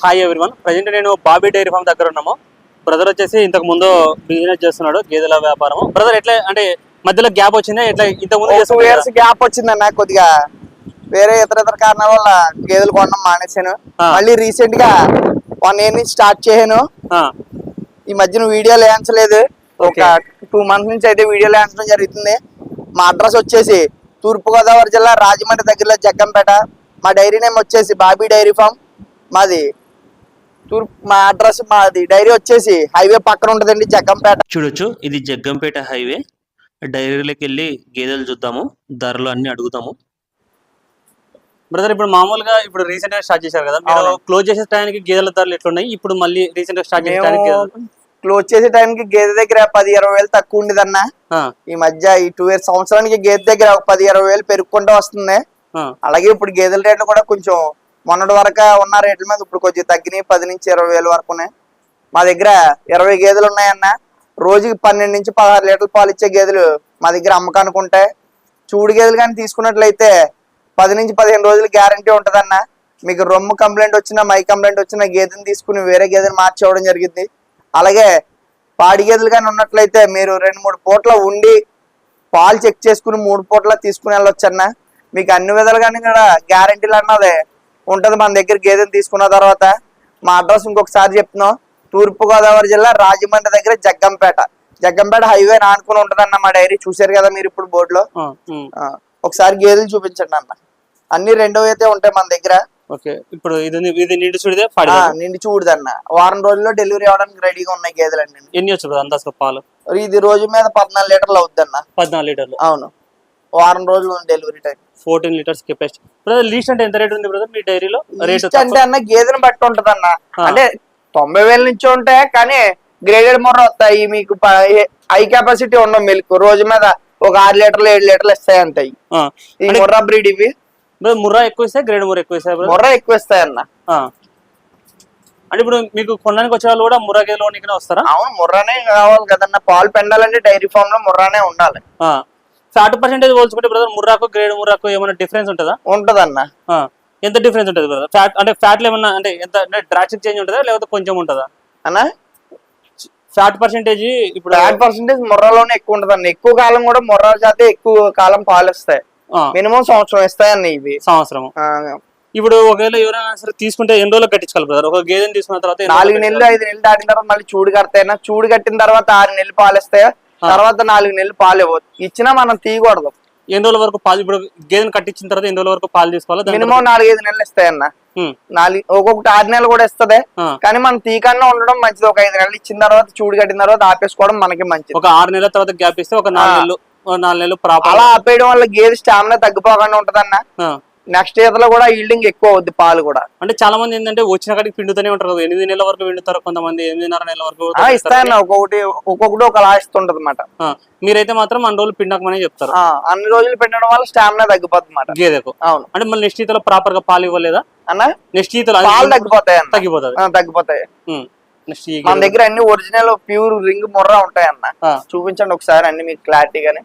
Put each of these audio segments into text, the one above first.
Hi everyone, present నేను Bobby dairy farm దగ్గర ఉన్నాము. బ్రదర్ వచ్చేసి ఇంతకు ముందు బిజినెస్ చేస్తున్నాడు, గేదెల వ్యాపారం. బ్రదర్ ఎట్లా అంటే మధ్యలో గ్యాప్ వచ్చిందా? ఎట్లా ఇంతకు ముందు 2 years గ్యాప్ వచ్చిందన్న. కొద్దిగా వేరే ఇతర కారణాల వల్ల గేదెలు కొనడం మానేశాను. మళ్ళీ రీసెంట్ గా 1 year నుంచి స్టార్ట్ చేశాను. ఈ మధ్యన వీడియోలు వేయించలేదు, ఒక 2 months నుంచి అయితే వీడియోలు వేయించడం జరుగుతుంది. మా అడ్రస్ వచ్చేసి తూర్పుగోదావరి జిల్లా రాజమండ్రి దగ్గరలో జగ్గంపేట. మా డైరీ నేమ్ వచ్చేసి బాబీ డైరీ ఫామ్. మాది మా అడ్రస్, మాది డైరీ వచ్చేసి హైవే పక్కన ఉంటదండి, జగ్గంపేట. చూడొచ్చు, ఇది జగ్గంపేట హైవే. డైరీలోకి వెళ్ళి గేదెలు చూద్దాము, ధరలు అన్ని అడుగుతాము. బ్రదర్ ఇప్పుడు మామూలుగా ఇప్పుడు రీసెంట్ గా స్టార్ట్ చేశారు కదా, మీరు క్లోజ్ చేసే టైంకి గేదెల ధరలు ఎట్లున్నాయి? ఇప్పుడు మళ్ళీ రీసెంట్ గా స్టార్ట్ చేసే టైంకి క్లోజ్ చేసే టైంకి గేదె దగ్గర 10-20 వేలు తక్కువ ఉండేదన్న. ఈ మధ్య ఈ 2 years సంవత్సరానికి గేదె దగ్గర 10-20 వేలు పెరుగుకుంటూ వస్తుంది. అలాగే ఇప్పుడు గేదెల రేట్లు కూడా కొంచెం మొన్నటి వరకు ఉన్న రేట్ల మీద ఇప్పుడు కొంచెం తగ్గినాయి. 10-20 వేలు వరకు ఉన్నాయి. మా దగ్గర 20 గేదెలు ఉన్నాయన్న. రోజుకి 12 నుంచి 16 లీటర్లు పాలు ఇచ్చే గేదెలు మా దగ్గర అమ్మకానికి ఉంటాయి. చూడు గేదెలు కానీ తీసుకున్నట్లయితే 10 నుంచి 15 రోజులు గ్యారంటీ ఉంటదన్న. మీకు రొమ్ము కంప్లైంట్ వచ్చినా, మై కంప్లైంట్ వచ్చినా గేదెని తీసుకుని వేరే గేదెని మార్చి ఇవ్వడం జరిగింది. అలాగే పాడి గేదెలు కానీ ఉన్నట్లయితే మీరు 2-3 పూట్ల ఉండి పాలు చెక్ చేసుకుని 3 పూట్ల తీసుకుని వెళ్ళొచ్చన్న. మీకు అన్ని విధాలుగానే కూడా గ్యారంటీలు అన్నది ఉంటది మన దగ్గర గేదెని తీసుకున్న తర్వాత. మా అడ్రస్ ఇంకొకసారి చెప్తున్నాం, తూర్పుగోదావరి జిల్లా రాజమండ్రి దగ్గర జగ్గంపేట హైవే ఆనుకుని ఉంటదన్న మా డైరీ. చూసారు కదా మీరు ఇప్పుడు బోర్డులో. ఒకసారి గేదెలు చూపించండి అన్న. అన్ని 2వ అయితే ఉంటాయి మన దగ్గర. ఇప్పుడు ఇది నిండి చూడదన్న. వారం రోజుల్లో డెలివరీ అవడానికి రెడీగా ఉన్నాయి గేదెలు అండి. ఎన్ని వచ్చు పాలు? ఇది రోజు మీద 14 లీటర్లు అవుద్ది అన్న. 14 లీటర్లు? అవును, వారం రోజులు delivery time. 14 litres capacity. Least అంటే ఎంత రేట్ ఉంది బ్రదర్ మీ డైరీలో? రేట్ అంటే అన్న గేదెని బట్టి ఉంటది అన్న. అంటే 90 వేల నుంచి ఉంటాయి, కానీ గ్రేడెడ్ మొర్ర వస్తాయి. మీకు హై కెపాసిటీ ఉన్న మిల్క్ రోజు మీద ఒక 6 లీటర్లు 7 లీటర్లు ఇస్తాయి అంటాయి. ఈ మొర్రా బ్రీడ్ ఇవి. ముర్రా ఎక్కువ ఇస్తాయి, గ్రేడ్ ముర్రా ఎక్కువ ఇస్తాయి? మొర్రా ఎక్కువ ఇస్తాయి అన్న. అంటే ఇప్పుడు మీకు కొనడానికి వచ్చే వాళ్ళు కూడా ముర్రా గేదెలోనే వస్తారా? అవును, ముర్రానే కావాలి కదన్న. పాలు పెండాలంటే డైరీ ఫామ్ లో ముర్రానే ఉండాలి. ఫ్యాట్ పర్సెంటేజ్ పోల్చుకుంటే బ్రదర్ ముర్రాకు గ్రేడ్ ముర్రాకు ఏమైనా డిఫరెన్స్ ఉంటుందా? ఉంటదన్న. ఎంత డిఫరెన్స్ ఉంటుంది బ్రదర్? ఫ్యాట్ అంటే ఫ్యాట్ ఏమన్నా అంటే ఎంత డ్రాస్టిక్ చేంజ్ ఉంటుందా లేకపోతే కొంచెం ఉంటుందా అన్న? ఫ్యాట్ పర్సెంటేజ్ ఇప్పుడు ఫ్యాట్ పర్సెంటేజ్ ముర్రాలోనే ఎక్కువ ఉంటదన్న. ఎక్కువ కాలం కూడా ముర్రా జాతే ఎక్కువ కాలం పాలు ఇస్తాయి. మినిమం సంవత్సరం ఇస్తాయన్న ఇవి. సంవత్సరం. ఇప్పుడు ఒకవేళ ఎవరైనా సరే తీసుకుంటే ఎన్ని రోజులు కట్టించుకోవాలి బ్రదర్? ఒక గేదెని తీసుకున్న తర్వాత 4 నెలలు 5 నెలలు దాటిన తర్వాత మళ్ళీ చూడు కడతాయన్నా. చూడు కట్టిన తర్వాత 6 నెలలు పాలు ఇస్తాయా, తర్వాత 4 నెలలు పాలు ఇవ్వదు. ఇచ్చినా మనం తీయకూడదు. ఎన్ని రోజుల వరకు పాలు? ఇప్పుడు గేదెని కట్టించిన తర్వాత ఎన్ని రోజుల వరకు పాలు తీసుకోవాలి? మినిమం 4-5 నెలలు ఇస్తాయన్న. ఒక్కొక్కటి 6 నెలలు కూడా ఇస్తుంది. కానీ మనం తీకన్నా ఉండడం మంచిది. ఒక 5 నెలలు ఇచ్చిన తర్వాత చూడు కట్టిన తర్వాత ఆపేసుకోవడం మనకి మంచిది. ఒక 6 నెలల తర్వాత గ్యాప్ ఇస్తే ఒక 4 నెలలు ప్రాపర్. అలా ఆపేయడం వల్ల గేదె స్టామినా తగ్గిపోకుండా ఉంటదన్న. నెక్స్ట్ ఇయర్ లో కూడా ఈల్డింగ్ ఎక్కువ అవుద్ది పాలు కూడా. అంటే చాలా మంది ఏంటంటే వచ్చిన కాడికి పిండుతూనే ఉంటారు. 8 నెలల వరకు పిండుతారు, కొంతమంది 8.5 నెలల వరకు ఇస్తాయన్న. ఒక్కొక్కటి ఒక లాస్ట్ అనమాట. మీరైతే మాత్రం అన్ని రోజులు పిండకమని చెప్తారు. అన్ని రోజులు పిండడం వల్ల స్టామినా తగ్గిపోతుంది అన్నమాట గేదెకు. అవును. అంటే మళ్ళీ నెక్స్ట్ ఈతలో ప్రాపర్ గా పాలు ఇవ్వలేదా అన్న? నెక్స్ట్ ఈతలో పాలు తగ్గిపోతాయి. మన దగ్గర అన్ని ఒరిజినల్ ప్యూర్ రింగ్ మొర్రా ఉంటాయన్న. చూపించండి ఒకసారి అన్ని మీకు క్లారిటీగానే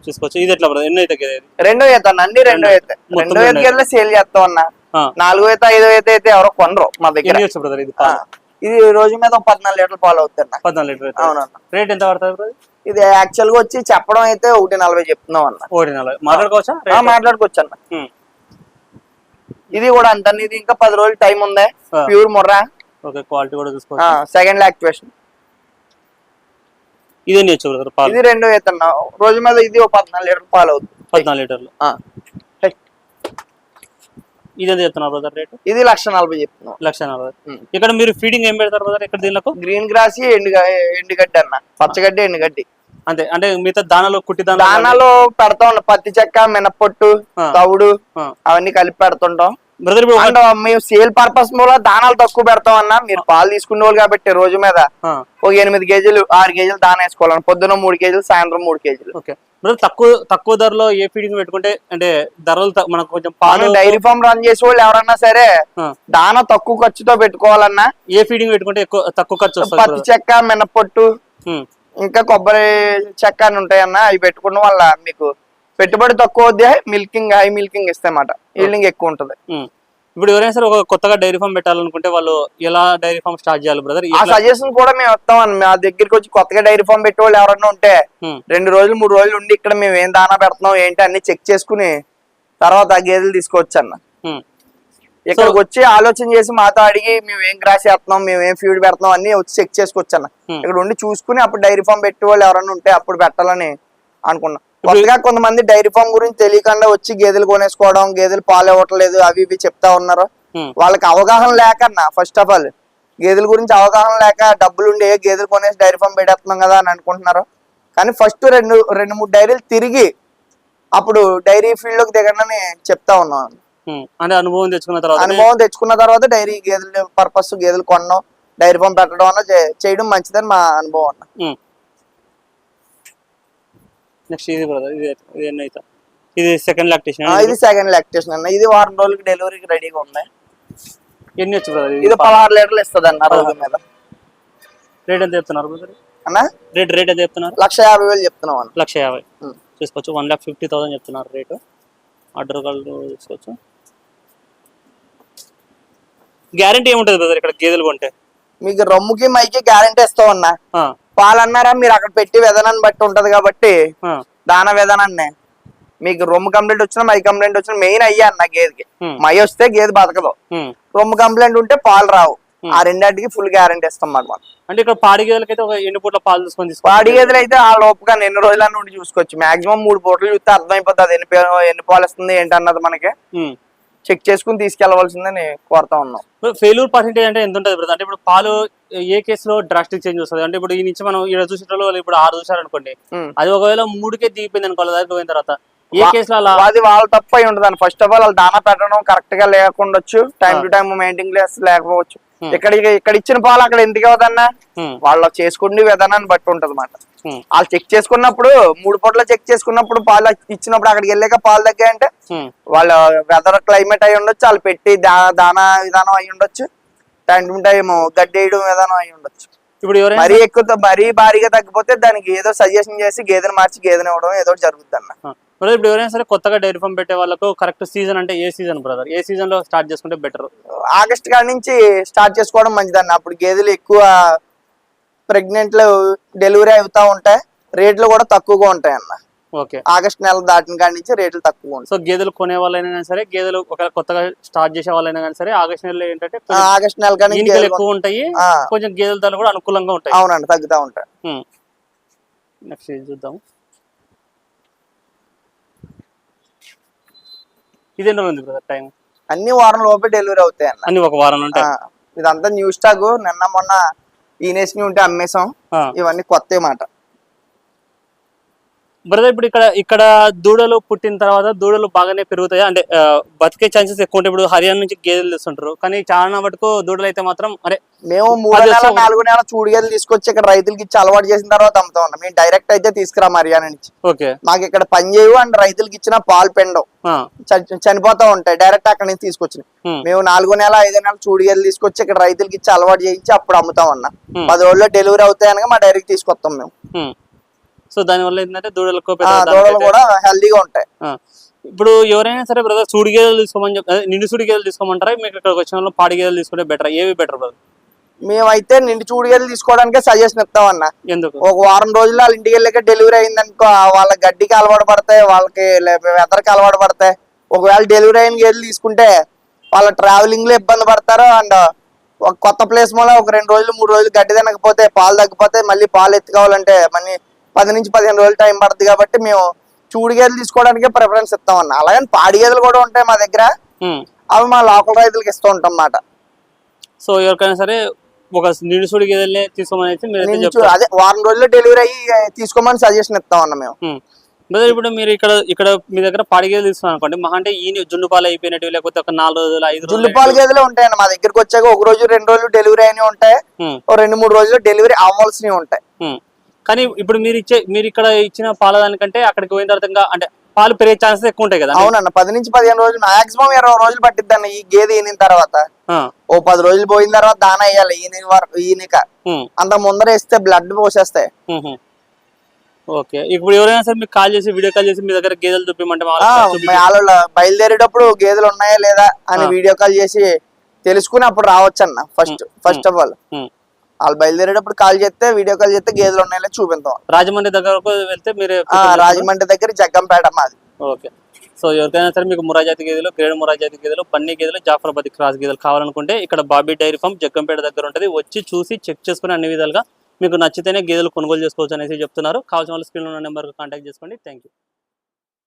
చూసుకోవచ్చు. ఇది ఎట్లా బ్రదర్? ఎన్నో అయితే 2వ ఈత అన్న. అన్ని 2వ ఈత. 2వ ఈతకి సేల్ చేస్తాం అన్న. 4వ ఈత 5వ ఈత అయితే ఎవరో కొనరు మా దగ్గర. ఇది రోజు మీద 14 లీటర్ల పాలు అవుతుంది అన్న. 14 లీటర్. అవునన్న. రేట్ ఎంత పడుతుంది బ్రదర్? ఇది యాక్చువల్ గా వచ్చి చెప్పడం అయితే 1.40 చెప్తున్నాం అన్న. 1.40 మాట్లాడుకోవచ్చా? మాట్లాడుకోవచ్చు అన్న. ఇది కూడా అంత. ఇది ఇంకా 10 రోజులు టైం ఉంది. ప్యూర్ మొర్రా. ఓకే, క్వాలిటీ కూడా చూసుకోవచ్చు. Second activation. ఇది 2వ ఈత అన్న. రోజు మీద ఇది 14 లీటర్ల పాలు అవుతుంది. 14 లీటర్లు. ఇది ఎంత చెప్తున్నారు బ్రదర్ రేట్? ఇది 1,40,000 చెప్తున్నాం. 1,40,000. ఇక్కడ మీరు ఫీడింగ్ ఏం పెడతారు బ్రదర్? ఇక్కడ దీనిలో గ్రీన్ గ్రాస్, ఎండుగడ్డి అన్న. పచ్చగడ్డి, ఎండుగడ్డి అంతే. అంటే మిగతా దానాలు కుట్టి దానాలు పెడతా ఉంటాం. పత్తి చెక్క, మినపొట్టు, తవుడు అవన్నీ కలిపి పెడుతుంటాం బ్రదర్. మేము సేల్ పర్పస్ మూల దానాలు తక్కువ పెడతాం అన్న. మీరు పాలు తీసుకునే వాళ్ళు కాబట్టి రోజు మీద ఒక 8 కేజీలు 6 కేజీలు దానా వేసుకోవాలన్న. పొద్దున 3 కేజీలు, సాయంత్రం 3 కేజీలు. ఓకే బ్రదర్, తక్కువ ధరలో ఏ ఫీడింగ్ పెట్టుకుంటే అంటే ధరలు మనకు కొంచెం పాలు? డైరీ ఫామ్ రన్ చేసే వాళ్ళు ఎవరన్నా సరే దానా తక్కువ ఖర్చుతో పెట్టుకోవాలన్నా ఏ ఫీడింగ్ పెట్టుకుంటే తక్కువ ఖర్చు వస్తుంది? పత్తి చెక్క, మినపొట్టు, ఇంకా కొబ్బరి చెక్క అని ఉంటాయన్న. అవి పెట్టుకోవడం వల్ల మీకు పెట్టుబడి తక్కువ అవుద్ది. High milking ఇస్తాయన్నమాట. ఈల్డింగ్ ఎక్కువ ఉంటది. ఇప్పుడు ఎవరైనా సరే ఒక కొత్తగా డైరీ ఫామ్ పెట్టాలనుకుంటే వాళ్ళు ఎలా డైరీ ఫామ్ స్టార్ట్ చేయాలి బ్రదర్? ఆ సజెషన్ కూడా మేము వస్తామని మా దగ్గరికి వచ్చి కొత్తగా డైరీ ఫామ్ పెట్టే వాళ్ళు ఎవరైనా ఉంటే 2 రోజులు 3 రోజులు ఉండి ఇక్కడ మేము ఏం దానా పెడుతున్నాం ఏంటి అన్ని చెక్ చేసుకుని తర్వాత ఆ గేదెలు తీసుకోవచ్చు అన్న. ఇక్కడికి వచ్చి ఆలోచన చేసి మాతో అడిగి మేము ఏం గ్రాస్ చేస్తున్నాం, మేము ఏం ఫీడ్ పెడుతున్నాం అన్ని వచ్చి చెక్ చేసుకోవచ్చు అన్న. ఇక్కడ ఉండి చూసుకుని అప్పుడు డైరీ ఫామ్ పెట్టే వాళ్ళు ఎవరైనా ఉంటే అప్పుడు పెట్టాలని అనుకున్నాం. కొత్తగా కొంతమంది డైరీ ఫామ్ గురించి తెలియకుండా వచ్చి గేదెలు కొనేసుకోవడం, గేదెలు పాలు ఇవ్వట్లేదు అవి ఇవి చెప్తా ఉన్నారు. వాళ్ళకి అవగాహన లేకన్నా ఫస్ట్ ఆఫ్ ఆల్ గేదెల గురించి అవగాహన లేక డబ్బులుండి గేదెలు కొనేసి డైరీ ఫామ్ పెట్టేస్తున్నాం కదా అని అనుకుంటున్నారు. కానీ ఫస్ట్ రెండు 3 డైరీలు తిరిగి అప్పుడు డైరీ ఫీల్డ్ లోకి దిగండి చెప్తా ఉన్నాను. అంటే అనుభవం తెచ్చుకున్న తర్వాత డైరీ గేదెల పర్పస్ గేదెలు కొనడం డైరీ ఫామ్ పెట్టడం అన్న చేయడం మంచిదని మా అనుభవం అన్న. నెక్స్ట్ ఇది బ్రదర్, ఇది సెకండ్ లాక్టేషన్. ఇది సెకండ్ లాక్టేషన్ అన్న. ఇది వారం రోజులకి డెలివరీకి రెడీగా ఉంది. ఎన్ని వచ్చు బ్రదర్? ఇది 16 లీటర్లు ఇస్తుంది అన్న రోజు మీద. రేట్ ఎంత చెప్తున్నారు బ్రదర్ అన్న? రేట్ ఎంత చెప్తున్నారు? 1,50,000 చెప్తున్నాం అన్న. 1,50,000 తీసుకోవచ్చు. 1,50,000 చెప్తున్నారు రేటు. ఆర్డర్ కాల్ తీసుకోవచ్చు. గ్యారంటీ ఏముంటది బ్రదర్ ఇక్కడ గేదెలు కొంటే? మీకు రొమ్ముకి మైకి గ్యారంటీ ఇస్తాం అన్న. పాలు అన్నారా మీరు అక్కడ పెట్టి విధానాన్ని బట్టి ఉంటది కాబట్టి దాన విధానాన్ని మీకు రొమ్ము కంప్లైంట్ వచ్చినా మై కంప్లైంట్ వచ్చినా మెయిన్ అయ్యా అన్న గేదెకి. మై వస్తే గేదె బతకదు, రొమ్ము కంప్లైంట్ ఉంటే పాలు రావు. ఆ రెండింటికి ఫుల్ గ్యారంటీ ఇస్తాం మాట. అంటే ఇక్కడ పాడి గేదెలకి అయితే ఒక 8 పూట్ల పాలు తీసుకొని పాడి గేదెలు అయితే ఆ లోపుగా ఎన్ని రోజులన్నీ ఉండి చూసుకోవచ్చు. మాక్సిమం 3 పూటలు చూస్తే అర్థమైపోతుంది ఎన్ని పాలు వస్తుంది ఏంటన్నది మనకి చెక్ చేసుకుని తీసుకెళ్లవలసిందని కోరుతా ఉన్నాం. ఫెయిల్యూర్ పర్సెంటేజ్ అంటే ఎంత ఉంటుంది బ్రదర్? అంటే ఇప్పుడు పాలు ఏ కేసులో డ్రాస్టిక్ చేంజ్ వస్తుంది? అంటే ఇప్పుడు ఈ నుంచి మనం 7 చూసేటోళ్ళు వాళ్ళు ఇప్పుడు 6 చూసారు అనుకోండి, అది ఒకవేళ 3కే దిగిపోయింది అనుకోవాలి దగ్గర పోయిన తర్వాత ఏ కేసులో అలా? అది వాళ్ళ తప్ప అయి ఉండదు. ఫస్ట్ ఆఫ్ ఆల్ వాళ్ళు దానా పెట్టడం కరెక్ట్ గా లేకుండొచ్చు, టైం టు టైం మెయింటైన్ లేకపోవచ్చు. ఇక్కడ ఇచ్చిన పాలు అక్కడ ఎందుకు అవుదన్నా వాళ్ళు చేసుకునే విధానాన్ని బట్టి ఉంటది అన్నమాట. వాళ్ళు చెక్ చేసుకున్నప్పుడు 3 పూటలు చెక్ చేసుకున్నప్పుడు పాలు ఇచ్చినప్పుడు అక్కడికి వెళ్ళాక పాలు తగ్గాయంటే వాళ్ళ వెదర్ క్లైమేట్ అయి ఉండొచ్చు, వాళ్ళు పెట్టి దానా విధానం అయి ఉండొచ్చు, టైం టు టైం గడ్డి వేయడం విధానం అయి ఉండొచ్చు. ఇప్పుడు మరీ ఎక్కువ మరీ భారీగా తగ్గిపోతే దానికి ఏదో సజెషన్ చేసి గేదెని మార్చి గేదెని ఇవ్వడం ఏదో జరుగుతుంది అన్న. ఇప్పుడు ఎవరైనా సరే కొత్తగా డైరీ ఫామ్ పెట్టే వాళ్ళకు కరెక్ట్ సీజన్ అంటే ఏ సీజన్ బ్రదర్? ఏ సీజన్ లో స్టార్ట్ చేసుకుంటే బెటర్? ఆగస్ట్ కాడి నుంచి స్టార్ట్ చేసుకోవడం మంచిదన్న. అప్పుడు గేదెలు ఎక్కువ ప్రెగ్నెంట్లు డెలివరీ అవుతా ఉంటాయి, రేట్లు కూడా తక్కువగా ఉంటాయి అన్న. ఓకే, ఆగస్ట్ నెల దాటిన కాడి నుంచి రేట్లు తక్కువ ఉంటాయి. సో గేదెలు కొనే వాళ్ళైనా సరే, గేదెలు ఒకవేళ కొత్తగా స్టార్ట్ చేసే వాళ్ళైనా కానీ సరే ఆగస్ట్ నెలలో ఏంటంటే ఆగస్ట్ నెల కానీ ఎక్కువ ఉంటాయి, కొంచెం గేదెల ధరలు కూడా అనుకూలంగా ఉంటాయి. అవునండి, తగ్గుతా ఉంటాయి. నెక్స్ట్ చూద్దాం. ఇదేంటో ఉంది బ్రదర్ టైం? అన్ని వారం లోపే డెలివరీ అవుతాయి అన్న. అన్ని ఒక వారం ఉంటాయి. ఇదంతా న్యూ స్టాక్, నిన్న మొన్న ఈనేసి ఉంటే అమ్మేసాం. ఇవన్నీ కొత్త మాట బ్రదర్. ఇప్పుడు ఇక్కడ దూడలు పుట్టిన తర్వాత దూడలు బాగానే పెరుగుతాయి, అంటే బతికే ఛాన్సెస్ ఎక్కువ ఉంటాయి. ఇప్పుడు హర్యానా నుంచి గేదెలు తెస్తుంటారు, కానీ చాలా మటుకు దూడలు అయితే మాత్రం మేము 3 నెలల 4 నెలల చూడు గేదెలు తీసుకొచ్చి ఇక్కడ రైతులకి ఇచ్చి అలవాటు చేసిన తర్వాత అమ్ముతా ఉన్నాం. మేము డైరెక్ట్ అయితే తీసుకురాం హర్యానా నుంచి. ఓకే, మాకు ఇక్కడ పని చేయవు అండ్ రైతులకి ఇచ్చిన పాలు పెండవు, చనిపోతా ఉంటాయి. డైరెక్ట్ అక్కడ నుంచి తీసుకొచ్చిన మేము 4 నెల 5 నెలల చూడు గేదెలు తీసుకొచ్చి ఇక్కడ రైతులకి ఇచ్చి అలవాటు చేయించి అప్పుడు అమ్ముతాం అన్న. 10 రోజుల్లో డెలివరీ అవుతాయి అనగా మా డైరెక్ట్ తీసుకొస్తాం మేము. సో దాని వల్ల ఏంటంటే దూడలు కూడా హెల్దీగా ఉంటాయి. ఇప్పుడు ఎవరైనా సరే బ్రదర్ సూడి గేదెలు తీసుకోమని నిండు సూడి గేదెలు తీసుకోమంటారా, మీకు ఇక్కడికి వచ్చిన వాళ్ళు పాడి గేదెలు తీసుకుంటే బెటర్? ఏవి బెటర్ బ్రదర్? మేమైతే నిండు చూడు గేదెలు తీసుకోవడానికే సజెషన్ ఇస్తాం అన్న. ఎందుకు? ఒక వారం రోజుల్లో వాళ్ళ ఇంటికి వెళ్ళాక డెలివరీ అయిందనుకో వాళ్ళ గడ్డికి అలవాటు పడతాయి, వాళ్ళకి వెదర్కి అలవాటు పడతాయి. ఒకవేళ డెలివరీ అయిన గేదెలు తీసుకుంటే వాళ్ళ ట్రావెలింగ్ లో ఇబ్బంది పడతారు అండ్ ఒక కొత్త ప్లేస్ మూల ఒక 2 రోజులు 3 రోజులు గడ్డి తినకపోతే పాలు తగ్గిపోతే మళ్ళీ పాలు ఎత్తుకోవాలంటే మళ్ళీ 10 నుంచి 15 రోజులు టైం పడుతుంది. కాబట్టి మేము చూడు గేదెలు తీసుకోవడానికే ప్రిఫరెన్స్ ఇస్తాం అన్న. అలాగని పాడి గేదెలు కూడా ఉంటాయి మా దగ్గర, అవి మా లోకల్ రైతులకు ఇస్తూ ఉంటాం అన్నమాట. సో ఎవరికైనా సరే ఒక నిండు సూడి గేదెల్ని తీసుకోమని అదే వారం రోజుల్లో డెలివరీ అయ్యి తీసుకోమని సజెషన్ ఇస్తాం అన్న మేము. ఇప్పుడు మీరు ఇక్కడ మీ దగ్గర పాడి గేదెలు తీసుకున్నాం అనుకోండి, మా అంటే ఈ జున్ను పాలు అయిపోయినట్టు లేకపోతే ఒక 4 రోజులు 5 రోజులు జున్ను పాలు గేదెలు ఉంటాయండి మా దగ్గరకు వచ్చాక. 1 రోజు 2 రోజులు డెలివరీ అయినవి ఉంటాయి, 2-3 రోజులు డెలివరీ అవ్వాల్సినవి ఉంటాయి. కానీ ఇప్పుడు మీరు ఇక్కడ ఇచ్చిన పాల దానికంటే అక్కడికి పోయిన తర్వాత అంటే పాలు పెరిగే ఛాన్సెస్ ఎక్కువ ఉంటాయి కదా? అవునన్న, 10 నుంచి 15 రోజులు మాక్సిమం 20 రోజులు పట్టిద్ది అన్న. ఈ గేదె ఈనిన తర్వాత 10 రోజులు పోయిన తర్వాత దానా వేయాలి. ఈయనక అంత ముందర వేస్తే బ్లడ్ పోసేస్తాయి. ఓకే. ఇప్పుడు ఎవరైనా సరే మీకు కాల్ చేసి వీడియో కాల్ చేసి మీ దగ్గర గేదెలు చూపిమంటే వాళ్ళు బయలుదేరేటప్పుడు గేదెలు ఉన్నాయా లేదా అని వీడియో కాల్ చేసి తెలుసుకుని అప్పుడు రావచ్చు అన్న. ఫస్ట్ ఆఫ్ ఆల్ వాళ్ళు బయలుదేరేటప్పుడు కాల్ చేస్తే వీడియో కాల్ చేస్తే గేదెలు ఉన్నాయా చూపిద్దాం. రాజమండ్రి దగ్గరకు వెళ్తే మీరు రాజమండ్రి దగ్గర జగ్గంపేట మాది. ఓకే. సో ఎవరికైనా సరే మీకు ముర్రా జాతి గేదెలు, గ్రేడ్ ముర్రా జాతి గేదెలు, పన్నీ గేదెలు, జాఫరాబాద్ క్రాస్ గేదెలు కావాలనుకుంటే ఇక్కడ బాబీ డైరీ ఫామ్ జగ్గంపేట దగ్గర ఉంటుంది. వచ్చి చూసి చెక్ చేసుకుని అన్ని విధాలుగా మీకు నచ్చితేనే గేదెలు కొనుగోలు చేసుకోవచ్చు అనేసి చెప్తున్నారు. కావాల్సిన వాళ్ళు స్క్రీన్లో ఉన్న నెంబర్కి కాంటాక్ట్ చేసుకోండి. Thank you.